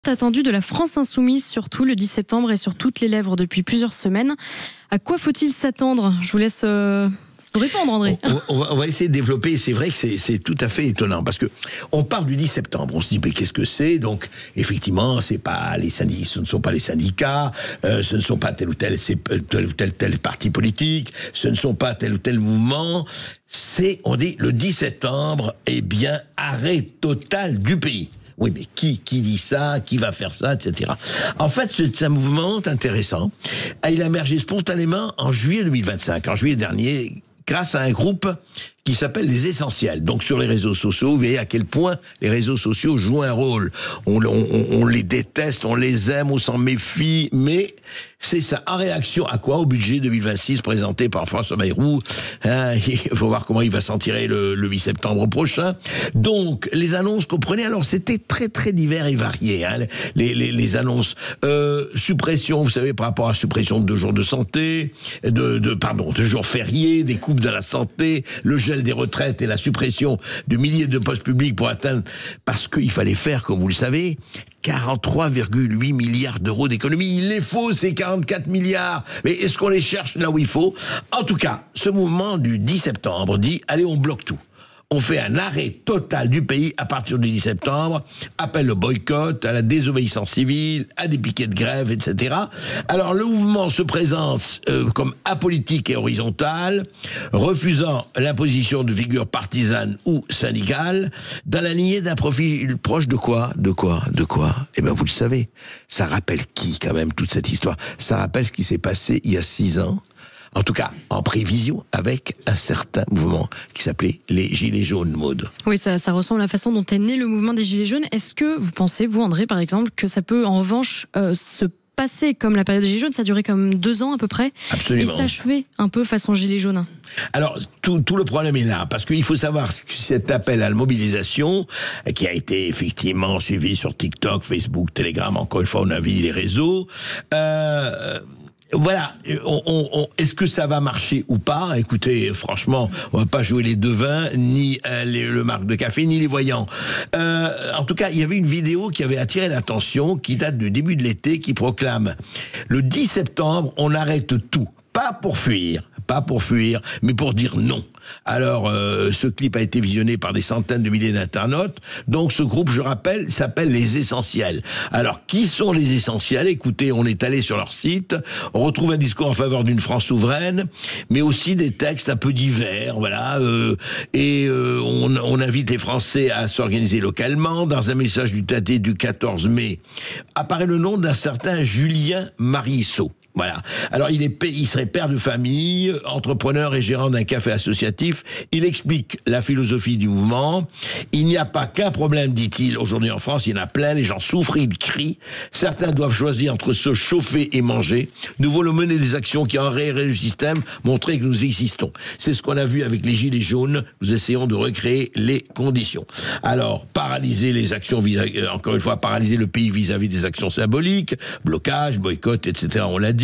Attendu de la France insoumise, surtout le 10 septembre et sur toutes les lèvres depuis plusieurs semaines. À quoi faut-il s'attendre? Je vous laisse répondre, André. On va essayer de développer. C'est vrai que c'est tout à fait étonnant parce que on parle du 10 septembre. On se dit mais qu'est-ce que c'est? Donc effectivement, c'est pas les syndicats, ce ne sont pas les syndicats, ce ne sont pas tel ou tel parti politique, ce ne sont pas tel ou tel mouvement. On dit le 10 septembre, eh bien arrêt total du pays. Oui, mais qui dit ça? Qui va faire ça, etc. En fait, c'est un mouvement intéressant. Il a émergé spontanément en juillet 2025, en juillet dernier, grâce à un groupe qui s'appelle Les Essentiels. Donc sur les réseaux sociaux, vous voyez à quel point les réseaux sociaux jouent un rôle. On les déteste, on les aime, on s'en méfie, mais c'est ça. En réaction à quoi? Au budget 2026 présenté par François Bayrou. Il faut voir comment il va s'en tirer le 8 septembre prochain. Donc les annonces qu'on prenait, alors c'était très très divers et varié. Les annonces, suppression, vous savez, par rapport à la suppression de 2 jours de santé, de jours fériés, des coupes de la santé, le gel des retraites et la suppression de milliers de postes publics pour atteindre, parce qu'il fallait faire, comme vous le savez, 43,8 milliards d'euros d'économie. Il les faut, ces 44 milliards. Mais est-ce qu'on les cherche là où il faut? En tout cas, ce mouvement du 10 septembre dit, allez, on bloque tout. On fait un arrêt total du pays à partir du 10 septembre, appelle au boycott, à la désobéissance civile, à des piquets de grève, etc. Alors le mouvement se présente comme apolitique et horizontal, refusant l'imposition de figures partisanes ou syndicales, dans la lignée d'un profil proche de quoi? Eh bien vous le savez, ça rappelle qui quand même toute cette histoire? Ça rappelle ce qui s'est passé il y a 6 ans, en tout cas en prévision, avec un certain mouvement qui s'appelait les Gilets jaunes, Maud. Oui, ça ressemble à la façon dont est né le mouvement des Gilets jaunes. Est-ce que vous pensez, vous André par exemple, que ça peut en revanche se passer comme la période des Gilets jaunes? Ça a duré comme 2 ans à peu près. Absolument. Et s'achever un peu façon Gilets jaunes. Alors, tout le problème est là, parce qu'il faut savoir que cet appel à la mobilisation, qui a été effectivement suivi sur TikTok, Facebook, Telegram, encore une fois on a vu les réseaux, voilà, est-ce que ça va marcher ou pas? Écoutez, franchement, on va pas jouer les devins, ni le marque de café, ni les voyants. En tout cas, il y avait une vidéo qui avait attiré l'attention, qui date du début de l'été, qui proclame « Le 10 septembre, on arrête tout, pas pour fuir, mais pour dire non ». Alors, ce clip a été visionné par des centaines de milliers d'internautes. Donc, ce groupe, je rappelle, s'appelle Les Essentiels. Alors, qui sont Les Essentiels? Écoutez, on est allé sur leur site, on retrouve un discours en faveur d'une France souveraine, mais aussi des textes un peu divers, voilà. On invite les Français à s'organiser localement. Dans un message du daté du 14 mai, apparaît le nom d'un certain Julien Marissot. Voilà. Alors, il serait père de famille, entrepreneur et gérant d'un café associatif. Il explique la philosophie du mouvement. Il n'y a pas qu'un problème, dit-il. Aujourd'hui en France, il y en a plein. Les gens souffrent, ils crient. Certains doivent choisir entre se chauffer et manger. Nous voulons mener des actions qui enrayeraient le système, montrer que nous existons. C'est ce qu'on a vu avec les Gilets jaunes. Nous essayons de recréer les conditions. Alors, paralyser les actions, encore une fois, paralyser le pays vis-à-vis des actions symboliques, blocage, boycott, etc. On l'a dit.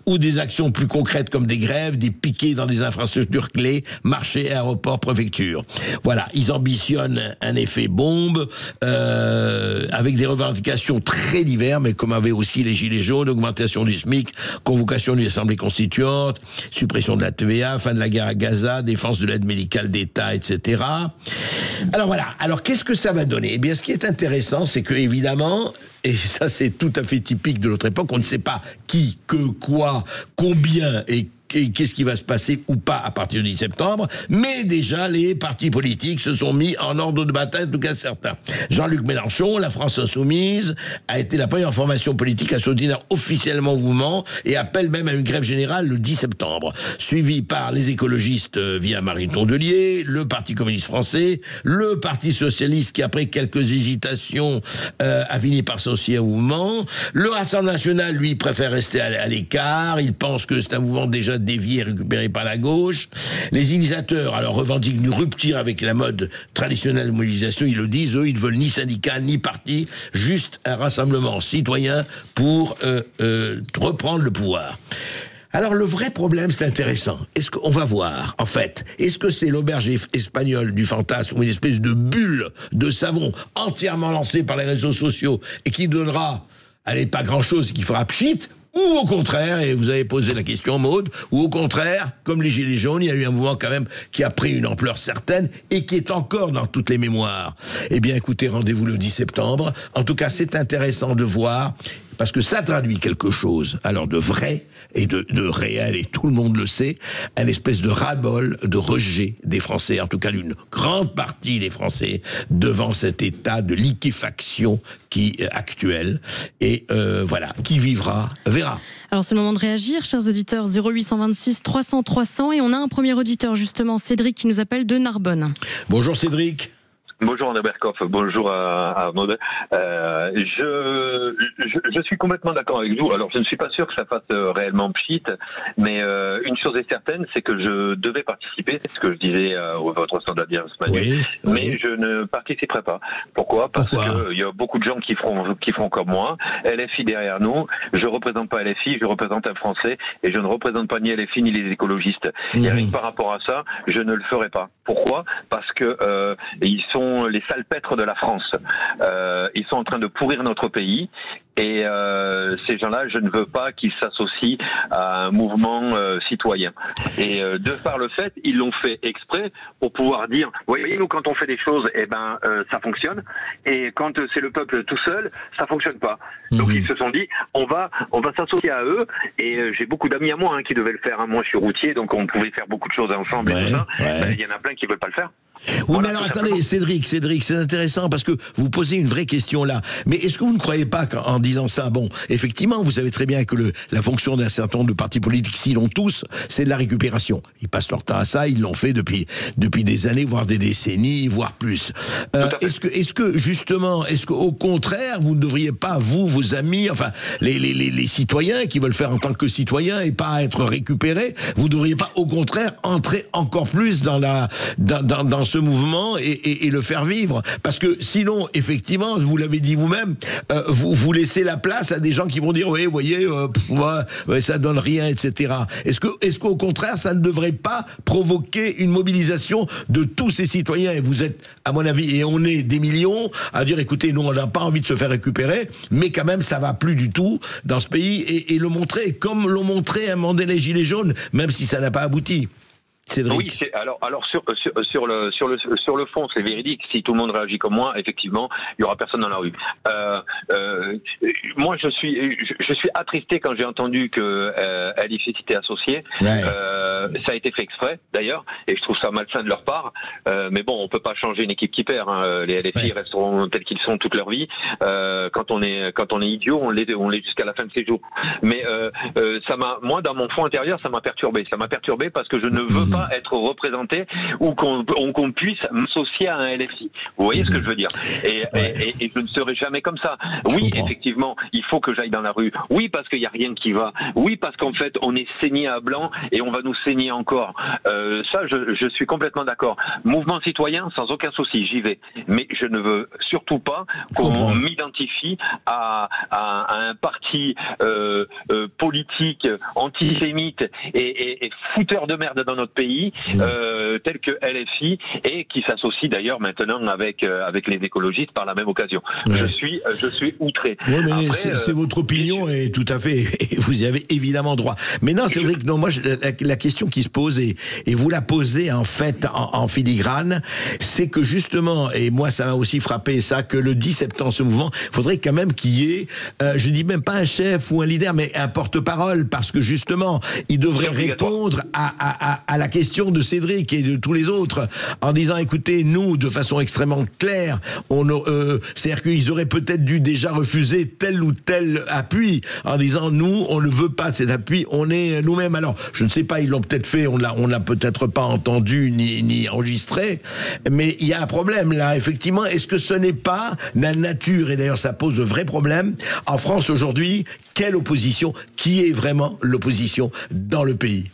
Ou des actions plus concrètes comme des grèves, des piquets dans des infrastructures clés, marchés, aéroports, préfectures. Voilà, ils ambitionnent un effet bombe avec des revendications très diverses, mais comme avaient aussi les Gilets jaunes, augmentation du SMIC, convocation d'une assemblée constituante, suppression de la TVA, fin de la guerre à Gaza, défense de l'aide médicale d'État, etc. Alors voilà, alors qu'est-ce que ça va donner? Eh bien, ce qui est intéressant, c'est que évidemment, et ça c'est tout à fait typique de notre époque, on ne sait pas qui, que, quoi, combien et qu'est-ce qui va se passer ou pas à partir du 10 septembre, mais déjà les partis politiques se sont mis en ordre de bataille, en tout cas certains. Jean-Luc Mélenchon, la France insoumise, a été la première formation politique à soutenir officiellement le mouvement et appelle même à une grève générale le 10 septembre, suivi par les écologistes via Marine Tondelier, le Parti communiste français, le Parti socialiste qui après quelques hésitations a fini par s'associer au mouvement, le Rassemblement national lui préfère rester à l'écart, il pense que c'est un mouvement déjà dévié et récupéré par la gauche. Les initiateurs, alors, revendiquent une rupture avec la mode traditionnelle de mobilisation. Ils le disent, eux, ils ne veulent ni syndicat, ni parti, juste un rassemblement citoyen pour reprendre le pouvoir. Alors le vrai problème, c'est intéressant. Est-ce qu'on va voir, en fait, est-ce que c'est l'auberge espagnole du fantasme ou une espèce de bulle de savon entièrement lancée par les réseaux sociaux et qui donnera, allez, pas grand-chose, qui fera pchit, ou au contraire, et vous avez posé la question, Maude, ou au contraire, comme les Gilets jaunes, il y a eu un mouvement quand même qui a pris une ampleur certaine et qui est encore dans toutes les mémoires. Eh bien, écoutez, rendez-vous le 10 septembre. En tout cas, c'est intéressant de voir, parce que ça traduit quelque chose, alors de vrai et de réel, et tout le monde le sait, une espèce de ras-le-bol, de rejet des Français, en tout cas d'une grande partie des Français, devant cet état de liquéfaction actuel. Et voilà, qui vivra, verra. Alors c'est le moment de réagir, chers auditeurs, 0826 300 300, et on a un premier auditeur justement, Cédric, qui nous appelle de Narbonne. Bonjour Cédric. Bonjour André Berkoff, bonjour à Maud. Je suis complètement d'accord avec vous. Alors je ne suis pas sûr que ça fasse réellement pchit, mais une chose est certaine, c'est que je devais participer, c'est ce que je disais à votre standard ce matin, mais je ne participerai pas. Pourquoi ? Parce que il y a beaucoup de gens qui feront comme moi. LFI derrière nous, je représente pas LFI, je représente un Français et je ne représente pas ni LFI ni les écologistes. Et rien que par rapport à ça, je ne le ferai pas. Pourquoi ? Parce que ils sont les salpêtres de la France. Ils sont en train de pourrir notre pays et ces gens-là, je ne veux pas qu'ils s'associent à un mouvement citoyen. Et de par le fait, ils l'ont fait exprès pour pouvoir dire, voyez, nous quand on fait des choses, eh ben ça fonctionne, et quand c'est le peuple tout seul, ça fonctionne pas. Donc ils se sont dit, on va s'associer à eux. Et j'ai beaucoup d'amis à moi qui devaient le faire. Moi, je suis routier, donc on pouvait faire beaucoup de choses ensemble et tout ça. Il y en a plein qui veulent pas le faire. Oui, voilà, mais alors attendez, Cédric, c'est intéressant parce que vous posez une vraie question là. Mais est-ce que vous ne croyez pas qu'en disant ça, bon, effectivement, vous savez très bien que la fonction d'un certain nombre de partis politiques, s'ils l'ont tous, c'est de la récupération. Ils passent leur temps à ça, ils l'ont fait depuis des années, voire des décennies, voire plus. Est-ce que justement, est-ce qu'au contraire, vous ne devriez pas, vous, vos amis, enfin, les citoyens qui veulent faire en tant que citoyens et pas être récupérés, vous ne devriez pas, au contraire, entrer encore plus dans ce mouvement et le faire vivre, parce que sinon, effectivement, vous l'avez dit vous-même, vous laissez la place à des gens qui vont dire, oui, vous voyez, ça donne rien, etc. Est-ce qu'au contraire, ça ne devrait pas provoquer une mobilisation de tous ces citoyens? Et vous êtes, à mon avis, et on est des millions, à dire, écoutez, nous, on n'a pas envie de se faire récupérer, mais quand même, ça va plus du tout dans ce pays, et le montrer, comme l'ont montré à un moment donné les Gilets jaunes, même si ça n'a pas abouti. Cédric. Oui, alors sur le fond, c'est véridique. Si tout le monde réagit comme moi, effectivement, il y aura personne dans la rue. Moi, je suis attristé quand j'ai entendu que LFI était associé. Ça a été fait exprès, d'ailleurs, et je trouve ça malsain de leur part. Mais bon, on peut pas changer une équipe qui perd. Les LFI resteront tels qu'ils sont toute leur vie. Quand on est idiot, on l'est jusqu'à la fin de ses jours. Mais moi, dans mon fond intérieur, ça m'a perturbé. Ça m'a perturbé parce que je ne veux pas être représenté ou qu'on puisse m'associer à un LFI. Vous voyez ce que je veux dire? Et je ne serai jamais comme ça. Oui, effectivement, il faut que j'aille dans la rue. Oui, parce qu'il n'y a rien qui va. Oui, parce qu'en fait, on est saigné à blanc et on va nous saigner encore. Ça, je suis complètement d'accord. Mouvement citoyen, sans aucun souci, j'y vais. Mais je ne veux surtout pas qu'on m'identifie à un parti politique antisémite et fouteur de merde dans notre pays, tel que LFI, et qui s'associe d'ailleurs maintenant avec les écologistes par la même occasion. Je suis outré. Oui, mais c'est votre opinion et tout à fait, vous y avez évidemment droit. Mais non, Cédric, non, moi la question qui se pose, et vous la posez en fait en filigrane, c'est que justement, et moi ça m'a aussi frappé ça, que le 10 septembre, ce mouvement, il faudrait quand même qu'il y ait, je dis même pas un chef ou un leader, mais un porte-parole, parce que justement, il devrait répondre à la question de Cédric et de tous les autres, en disant, écoutez, nous, de façon extrêmement claire, c'est-à-dire qu'ils auraient peut-être dû déjà refuser tel ou tel appui, en disant, nous, on ne veut pas de cet appui, on est nous-mêmes. Alors, je ne sais pas, ils l'ont peut-être fait, on l'a peut-être pas entendu ni enregistré, mais il y a un problème là, effectivement. Est-ce que ce n'est pas la nature, et d'ailleurs ça pose de vrais problèmes, en France aujourd'hui, quelle opposition, qui est vraiment l'opposition dans le pays?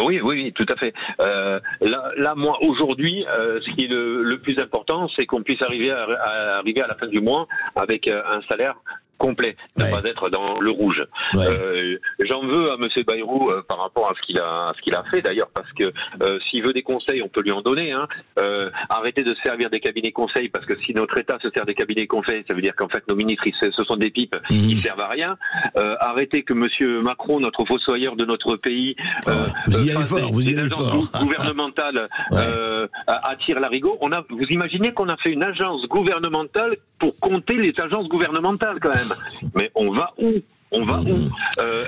Oui, tout à fait. Là, moi, aujourd'hui, ce qui est le plus important, c'est qu'on puisse arriver à la fin du mois avec un salaire complet, ne pas être dans le rouge. J'en veux à Monsieur Bayrou par rapport à ce qu'il a fait d'ailleurs, parce que s'il veut des conseils, on peut lui en donner. Arrêtez de se servir des cabinets conseils, parce que si notre État se sert des cabinets conseils, ça veut dire qu'en fait nos ministres ce sont des pipes, ils servent à rien. Arrêtez que Monsieur Macron, notre fossoyeur de notre pays, vous y allez fort, vous y allez fort. Gouvernementale attire l'arigot. Vous imaginez qu'on a fait une agence gouvernementale pour compter les agences gouvernementales quand même. Mais on va où ?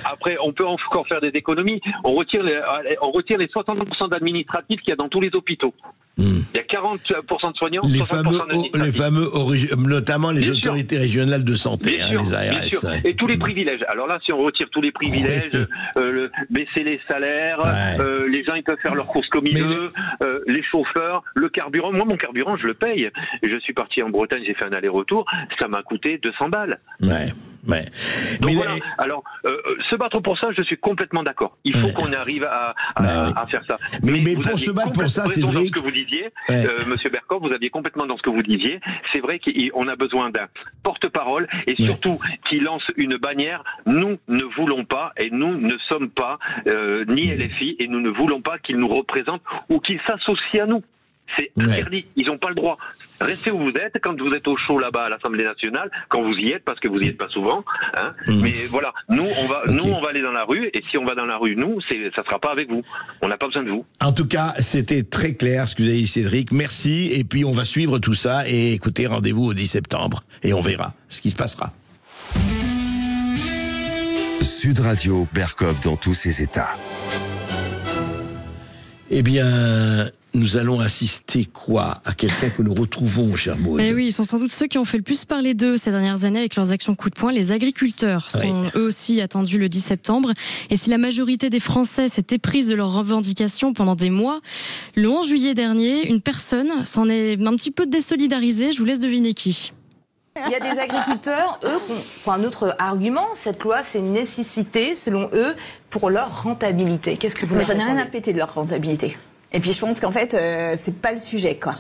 Après, on peut encore faire des économies. On retire les 60% d'administratifs qu'il y a dans tous les hôpitaux. Il y a 40% de soignants, 60% d'administratifs. Les fameux, notamment les autorités régionales de santé, les ARS. Bien sûr. Et tous les privilèges. Alors là, si on retire tous les privilèges, baisser les salaires, les gens ils peuvent faire leurs courses comme ils veulent, les chauffeurs, le carburant. Moi, mon carburant, je le paye. Je suis parti en Bretagne, j'ai fait un aller-retour. Ça m'a coûté 200 balles. Donc voilà. Alors, se battre pour ça, je suis complètement d'accord. Il faut qu'on arrive à faire ça. Mais pour se battre pour ça, Cédric, dans ce que vous disiez, Monsieur Bercoff, vous aviez complètement dans ce que vous disiez. C'est vrai qu'on a besoin d'un porte-parole et surtout qui lance une bannière. Nous ne voulons pas et nous ne sommes pas ni LFI et nous ne voulons pas qu'ils nous représentent ou qu'ils s'associent à nous. C'est interdit. Ils n'ont pas le droit. Restez où vous êtes. Quand vous êtes au chaud là-bas à l'Assemblée nationale, quand vous y êtes, parce que vous y êtes pas souvent. Mais voilà, nous on va aller dans la rue. Et si on va dans la rue, ça sera pas avec vous. On n'a pas besoin de vous. En tout cas, c'était très clair ce que vous avez dit, Cédric. Merci. Et puis on va suivre tout ça. Et écoutez, rendez-vous au 10 septembre. Et on verra ce qui se passera. Sud Radio, Bercoff dans tous ses états. Eh bien, nous allons assister à quelqu'un que nous retrouvons, cher Maud. Eh oui, ils sont sans doute ceux qui ont fait le plus parler d'eux ces dernières années avec leurs actions coup de poing. Les agriculteurs sont eux aussi attendus le 10 septembre. Et si la majorité des Français s'était prise de leurs revendications pendant des mois, le 11 juillet dernier, une personne s'en est un petit peu désolidarisée. Je vous laisse deviner qui. Il y a des agriculteurs, eux, qui ont un autre argument. Cette loi, c'est une nécessité, selon eux, pour leur rentabilité. Qu'est-ce que vous Mais j'en ai rien à péter de leur rentabilité. Et puis je pense qu'en fait, c'est pas le sujet, quoi.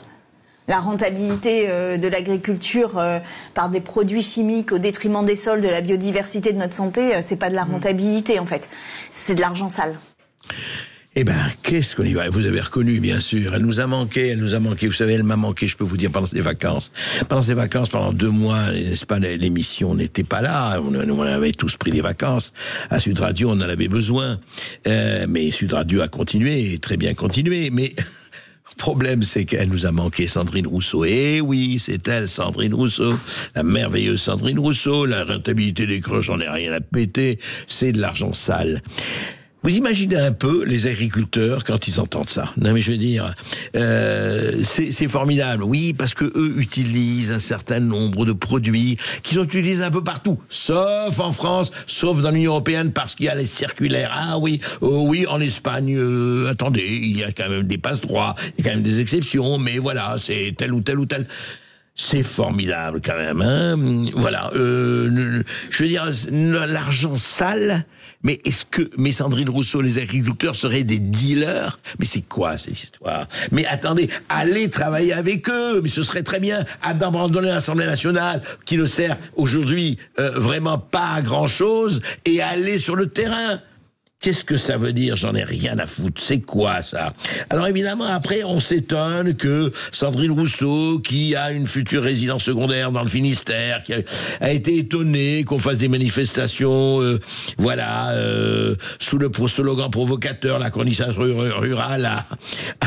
La rentabilité de l'agriculture par des produits chimiques au détriment des sols, de la biodiversité, de notre santé, c'est pas de la rentabilité, en fait. C'est de l'argent sale. Eh ben, qu'est-ce qu'on y va? Vous avez reconnu, bien sûr. Elle nous a manqué. Vous savez, elle m'a manqué, je peux vous dire, pendant ces vacances. Pendant ces vacances, pendant 2 mois, n'est-ce pas, l'émission n'était pas là. On avait tous pris des vacances. À Sud Radio, on en avait besoin. Mais Sud Radio a continué, très bien continué. Mais le problème, c'est qu'elle nous a manqué, Sandrine Rousseau. Eh oui, c'est elle, Sandrine Rousseau. La merveilleuse Sandrine Rousseau. La rentabilité des creux, j'en ai rien à péter. C'est de l'argent sale. Vous imaginez un peu les agriculteurs quand ils entendent ça. Non mais je veux dire, c'est formidable. Oui, parce que eux utilisent un certain nombre de produits qu'ils ont utilisés un peu partout, sauf en France, sauf dans l'Union européenne parce qu'il y a les circulaires. Ah oui, oui, en Espagne, attendez, il y a quand même des passe-droits, il y a quand même des exceptions, mais voilà, c'est tel ou tel ou tel. C'est formidable quand même, hein. Voilà, je veux dire, l'argent sale. Mais mais Sandrine Rousseau, les agriculteurs seraient des dealers? Mais c'est quoi cette histoire? Mais attendez, allez travailler avec eux, mais ce serait très bien d'abandonner l'Assemblée nationale, qui ne sert aujourd'hui vraiment pas à grand chose, et aller sur le terrain. Qu'est-ce que ça veut dire? J'en ai rien à foutre. C'est quoi ça? Alors évidemment, après, on s'étonne que Sandrine Rousseau, qui a une future résidence secondaire dans le Finistère, qui a été étonnée qu'on fasse des manifestations, sous le slogan provocateur, la chroniqueuse rurale a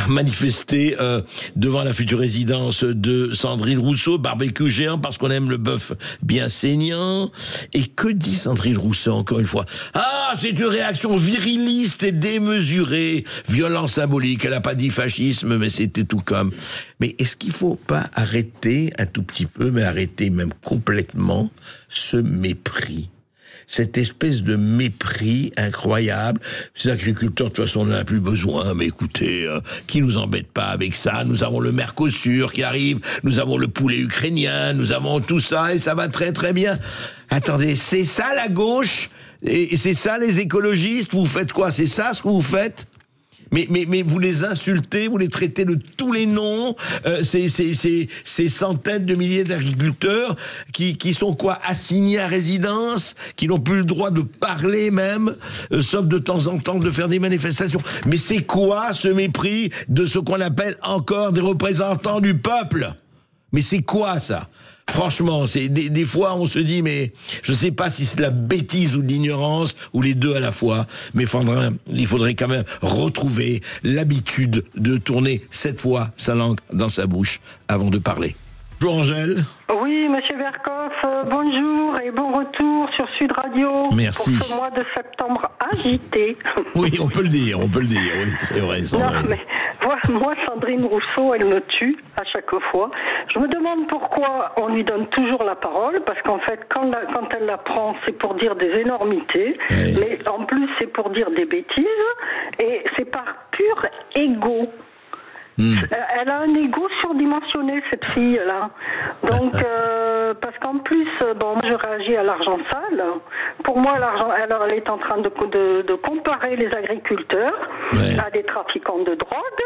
manifesté devant la future résidence de Sandrine Rousseau, barbecue géant parce qu'on aime le bœuf bien saignant. Et que dit Sandrine Rousseau encore une fois? Ah, c'est une réaction viriliste et démesurée, violence symbolique. Elle n'a pas dit fascisme, mais c'était tout comme. Mais est-ce qu'il ne faut pas arrêter un tout petit peu, mais arrêter même complètement ce mépris? Cette espèce de mépris incroyable. Ces agriculteurs, de toute façon, on n'en a plus besoin, mais écoutez, qui nous embête pas avec ça? Nous avons le Mercosur qui arrive, nous avons le poulet ukrainien, nous avons tout ça, et ça va très très bien. Attendez, c'est ça la gauche? Et c'est ça les écologistes? Vous faites quoi? C'est ça ce que vous faites? Mais vous les insultez, vous les traitez de tous les noms, ces centaines de milliers d'agriculteurs qui sont quoi, assignés à résidence, qui n'ont plus le droit de parler même, sauf de temps en temps de faire des manifestations. Mais c'est quoi ce mépris de ce qu'on appelle encore des représentants du peuple? Mais c'est quoi ça? Franchement, c'est des fois on se dit, mais je ne sais pas si c'est de la bêtise ou de l'ignorance, ou les deux à la fois, mais il faudrait quand même retrouver l'habitude de tourner 7 fois sa langue dans sa bouche avant de parler. Bonjour Angèle. Oui, monsieur Berkoff, bonjour et bon retour sur Sud Radio. Merci. Pour ce mois de septembre agité. Oui, on peut le dire, oui, c'est vrai. Non, mais moi, Sandrine Rousseau, elle me tue à chaque fois. Je me demande pourquoi on lui donne toujours la parole, parce qu'en fait, quand elle la prend, c'est pour dire des énormités, oui. Mais en plus, c'est pour dire des bêtises, et c'est par pur égo. Elle a un ego surdimensionné, cette fille-là. Donc, parce qu'en plus, moi je réagis à l'argent sale. Pour moi, alors elle est en train de comparer les agriculteurs à des trafiquants de drogue,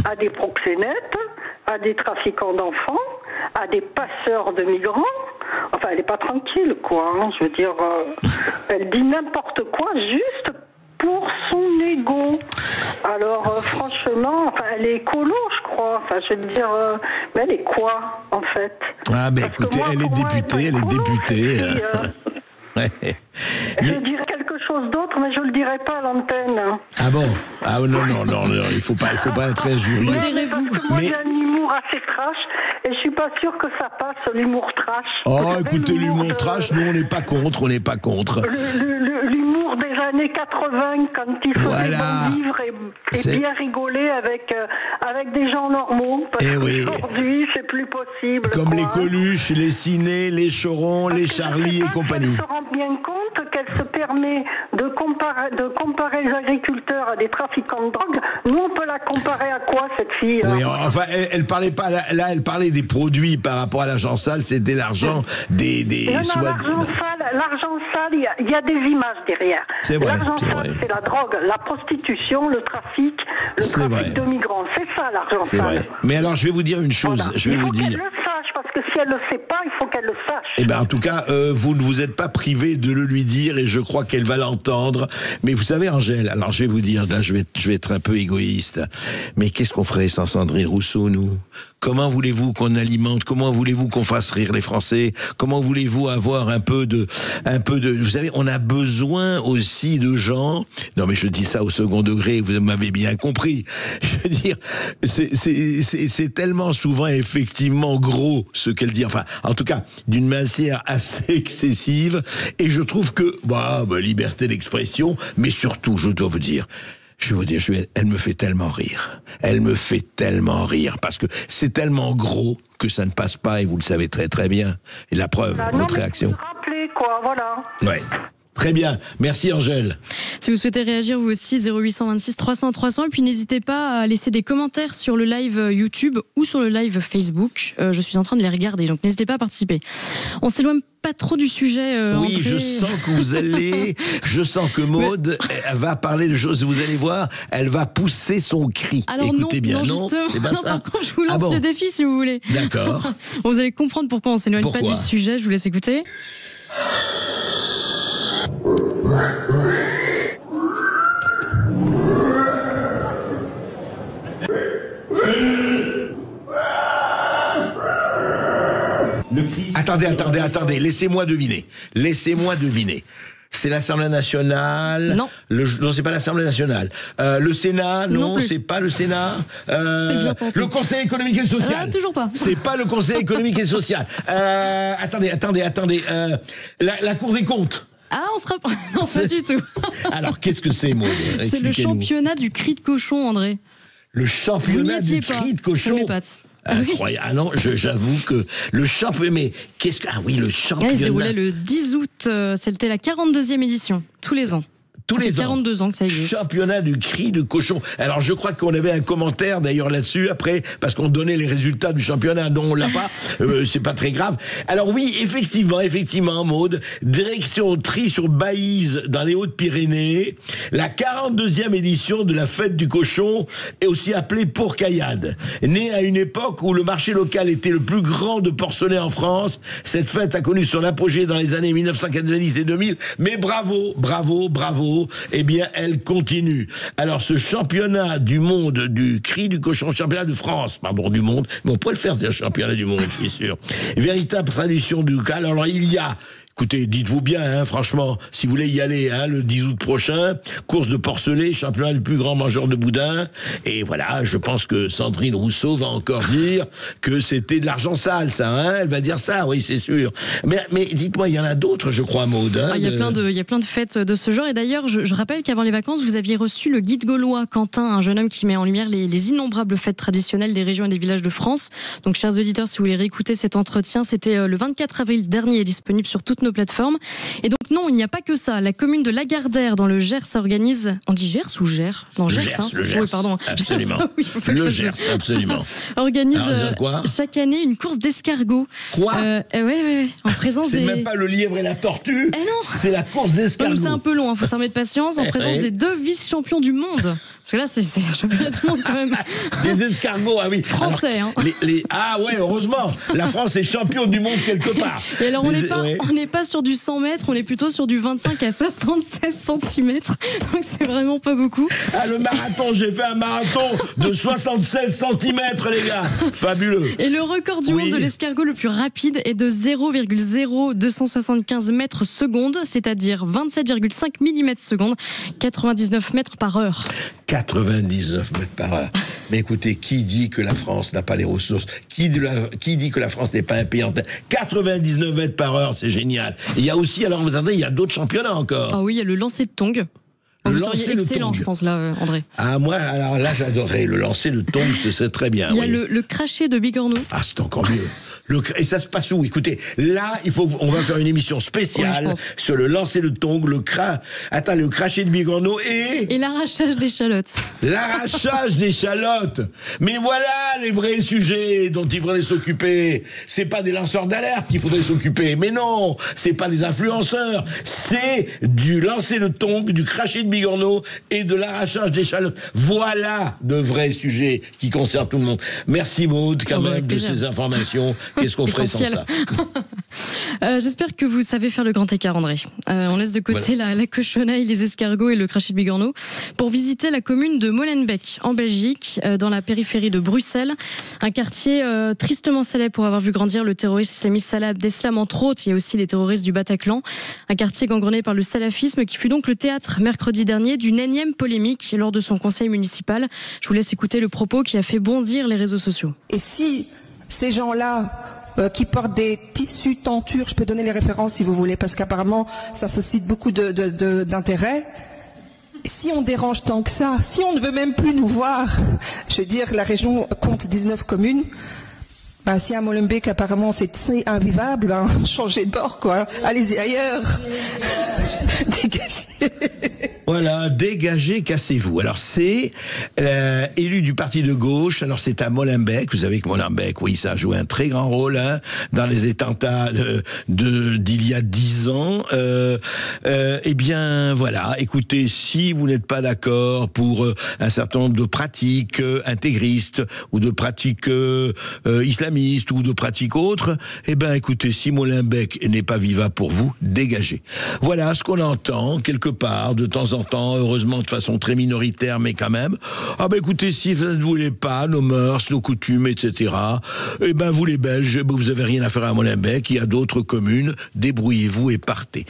à des proxénètes, à des trafiquants d'enfants, à des passeurs de migrants. Enfin, elle n'est pas tranquille, quoi. Hein. Je veux dire, elle dit n'importe quoi juste pour son ego. Alors franchement, elle est écolo, je crois. Enfin, je veux dire, mais elle est quoi, en fait? Ah, ben écoutez, elle est députée. Je dirais quelque chose d'autre, mais je le dirai pas à l'antenne. Ah bon? Ah non, il faut pas être injurieux. Moi, j'ai un humour assez trash, et je suis pas sûre que ça passe, l'humour trash. Oh, écoutez, l'humour trash, nous, on n'est pas contre. L'humour des années 80, quand il faisait bon vivre et bien rigoler avec des gens normaux. Parce qu'aujourd'hui, c'est plus possible. Comme les Coluche, les Ciné, les Choron, les Charlie et compagnie. Elle se rend bien compte qu'elle se permet de comparer les agriculteurs à des trafiquants de drogue. Nous, on peut la comparer à quoi, cette fille? Oui, enfin, elle parlait pas, là, elle parlait des produits par rapport à l'argent sale, c'était l'argent des l'argent sale, il y a des images derrière. C'est vrai. L'argent sale, c'est la drogue, la prostitution, le trafic de migrants. C'est ça, l'argent sale. Vrai. Mais alors, je vais vous dire une chose. Voilà. Il faut qu'elle le sache, parce que si elle le sait pas, il faut qu'elle le sache. Eh ben, en tout cas, vous ne vous êtes pas privé de le lui dire, et je crois qu'elle va l'entendre. Mais vous savez, Angèle, alors je vais vous dire, là, je vais être un peu égoïste. Mais qu'est-ce qu'on ferait sans Sandrine Rousseau, nous? Comment voulez-vous qu'on alimente? Comment voulez-vous qu'on fasse rire les Français? Comment voulez-vous avoir un peu de, vous savez, on a besoin aussi de gens. Non, mais je dis ça au second degré, vous m'avez bien compris. Je veux dire, c'est tellement souvent effectivement gros ce qu'elle dit. Enfin, en tout cas, d'une manière assez excessive. Et je trouve que, liberté d'expression, mais surtout, je dois vous dire, elle me fait tellement rire. Elle me fait tellement rire parce que c'est tellement gros que ça ne passe pas, et vous le savez très très bien. Et la preuve, votre réaction. Rappeler, quoi, voilà. Ouais. Très bien, merci Angèle. Si vous souhaitez réagir vous aussi, 0826 300 300, et puis n'hésitez pas à laisser des commentaires sur le live YouTube ou sur le live Facebook. Je suis en train de les regarder, donc n'hésitez pas à participer. On s'éloigne pas trop du sujet. Oui, André. je sens que vous allez, je sens que Maud va parler de choses. Vous allez voir, elle va pousser son cri. Alors écoutez bien, justement, non, par contre, je vous lance le défi si vous voulez. D'accord. Vous allez comprendre pourquoi on s'éloigne pas du sujet. Je vous laisse écouter. Attendez, laissez-moi deviner. C'est l'Assemblée nationale? Non. Non, c'est pas l'Assemblée nationale. Le Sénat? Non, c'est pas le Sénat. Le Conseil économique et social? Toujours pas. C'est pas le Conseil économique et social. Attendez. La Cour des comptes? Ah, on se rapproche. Non, pas du tout. Alors, qu'est-ce que c'est, Maud? C'est le championnat du cri de cochon, André. Le championnat du cri de cochon? Ça m'épate. Incroyable. Ah non, j'avoue que le championnat. Mais qu'est-ce que. Ah oui, le championnat. Il se déroulait le 10 août. C'était la 42e édition, tous les ans. Tous les ans. 42 ans que ça existe. Championnat du cri de cochon. Alors je crois qu'on avait un commentaire d'ailleurs là-dessus après, parce qu'on donnait les résultats du championnat. Non, on l'a pas. C'est pas très grave. Alors oui, effectivement, Maude, direction tri sur Baïse dans les Hautes-Pyrénées, la 42e édition de la fête du cochon est aussi appelée Pourcaillade. Née à une époque où le marché local était le plus grand de porcelet en France, cette fête a connu son apogée dans les années 1990 et 2000. Mais bravo. Eh bien, elle continue. Alors, ce championnat du monde du cri du cochon, championnat de France, pardon, du monde, mais on pourrait le faire, c'est un championnat du monde, je suis sûr. Véritable tradition du cal. Alors, il y a... Écoutez, dites-vous bien, franchement, si vous voulez y aller, le 10 août prochain, course de porcelet, championnat du plus grand mangeur de boudin. Et voilà, je pense que Sandrine Rousseau va encore dire que c'était de l'argent sale, ça. Elle va dire ça, oui, c'est sûr. Mais dites-moi, il y en a d'autres, je crois, Maude. Il y a plein de fêtes de ce genre. Et d'ailleurs, je rappelle qu'avant les vacances, vous aviez reçu le guide gaulois Quentin, un jeune homme qui met en lumière les innombrables fêtes traditionnelles des régions et des villages de France. Donc, chers auditeurs, si vous voulez réécouter cet entretien, c'était le 24 avril dernier et disponible sur toutes nos plateformes. Et donc non, il n'y a pas que ça. La commune de Lagardère dans le Gers organise... On dit Gers ou Gers ? Non, Gers. Le Gers, oui, pardon. Absolument. Oui, le Gers, absolument. Organise chaque année une course d'escargots. Quoi ? Oui. En présence c'est même pas le lièvre et la tortue. Non. C'est la course d'escargots. C'est un peu long, faut s'en remettre patience. En présence des 2 vice-champions du monde. Parce que là, c'est un championnat du monde quand même. Des escargots, ah oui. Français, alors, Ah ouais, heureusement. La France est champion du monde quelque part. Et alors, on n'est pas sur du 100 mètres, on est plutôt sur du 25 à 76 cm. Donc, c'est vraiment pas beaucoup. Le marathon, j'ai fait un marathon de 76 cm, les gars. Fabuleux. Et le record du monde de l'escargot le plus rapide est de 0,0275 mètres secondes, c'est-à-dire 27,5 mm secondes, 99 mètres par heure. 99 mètres par heure. Mais écoutez, qui dit que la France n'a pas les ressources ? Qui dit que la France n'est pas un pays en tête ? 99 mètres par heure, c'est génial. Et il y a aussi, alors vous attendez, il y a d'autres championnats encore. Ah oui, il y a le lancer de tongs. Vous seriez excellent, je pense, là, André. Ah, moi, alors là, j'adorerais. Le lancer de tongs, c'est très bien. Il y a le craché de bigorneau. Ah, c'est encore mieux. Et ça se passe où ? Écoutez, là, on va faire une émission spéciale sur le lancer de tongs, le craché de bigorneau et l'arrachage d'échalotes. L'arrachage d'échalotes. Mais voilà les vrais sujets dont il faudrait s'occuper. C'est pas des lanceurs d'alerte qu'il faudrait s'occuper. Mais non, c'est pas des influenceurs. C'est du lancer de tongs, du craché de bigorneau et de l'arrachage d'échalotes. Voilà de vrais sujets qui concernent tout le monde. Merci Maude, quand même, de ces informations. Qu'est-ce qu'on ferait sans ça ? J'espère que vous savez faire le grand écart, André. On laisse de côté la cochonaille, les escargots et le crachet de bigorneau pour visiter la commune de Molenbeek, en Belgique, dans la périphérie de Bruxelles. Un quartier tristement célèbre pour avoir vu grandir le terroriste islamiste Salah Abdeslam, entre autres. Il y a aussi les terroristes du Bataclan. Un quartier gangrené par le salafisme qui fut donc le théâtre, mercredi dernier, d'une énième polémique lors de son conseil municipal. Je vous laisse écouter le propos qui a fait bondir les réseaux sociaux. Et si ces gens-là qui portent des tissus tentures, je peux donner les références si vous voulez, parce qu'apparemment ça suscite beaucoup d'intérêt. Si on dérange tant que ça, si on ne veut même plus nous voir, je veux dire, la région compte 19 communes. Si à Molenbeek apparemment c'est invivable, changez de bord quoi, allez-y ailleurs, dégagez. Voilà, dégagez, cassez-vous. Alors c'est élu du parti de gauche. Alors c'est à Molenbeek. Vous savez que Molenbeek, oui, ça a joué un très grand rôle dans les attentats d'il y a 10 ans. Eh bien, voilà. Écoutez, si vous n'êtes pas d'accord pour un certain nombre de pratiques intégristes ou de pratiques islamistes ou de pratiques autres, eh ben, écoutez, si Molenbeek n'est pas vivable pour vous, dégagez. Voilà ce qu'on entend quelque part de temps en temps, heureusement de façon très minoritaire, mais quand même. Ah ben écoutez, si vous ne voulez pas nos mœurs, nos coutumes, etc., eh ben vous les Belges, vous avez rien à faire à Molenbeek, il y a d'autres communes, débrouillez-vous et partez.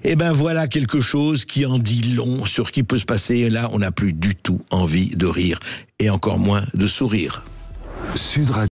Eh ben voilà quelque chose qui en dit long sur ce qui peut se passer, et là on n'a plus du tout envie de rire, et encore moins de sourire. Sud Radio.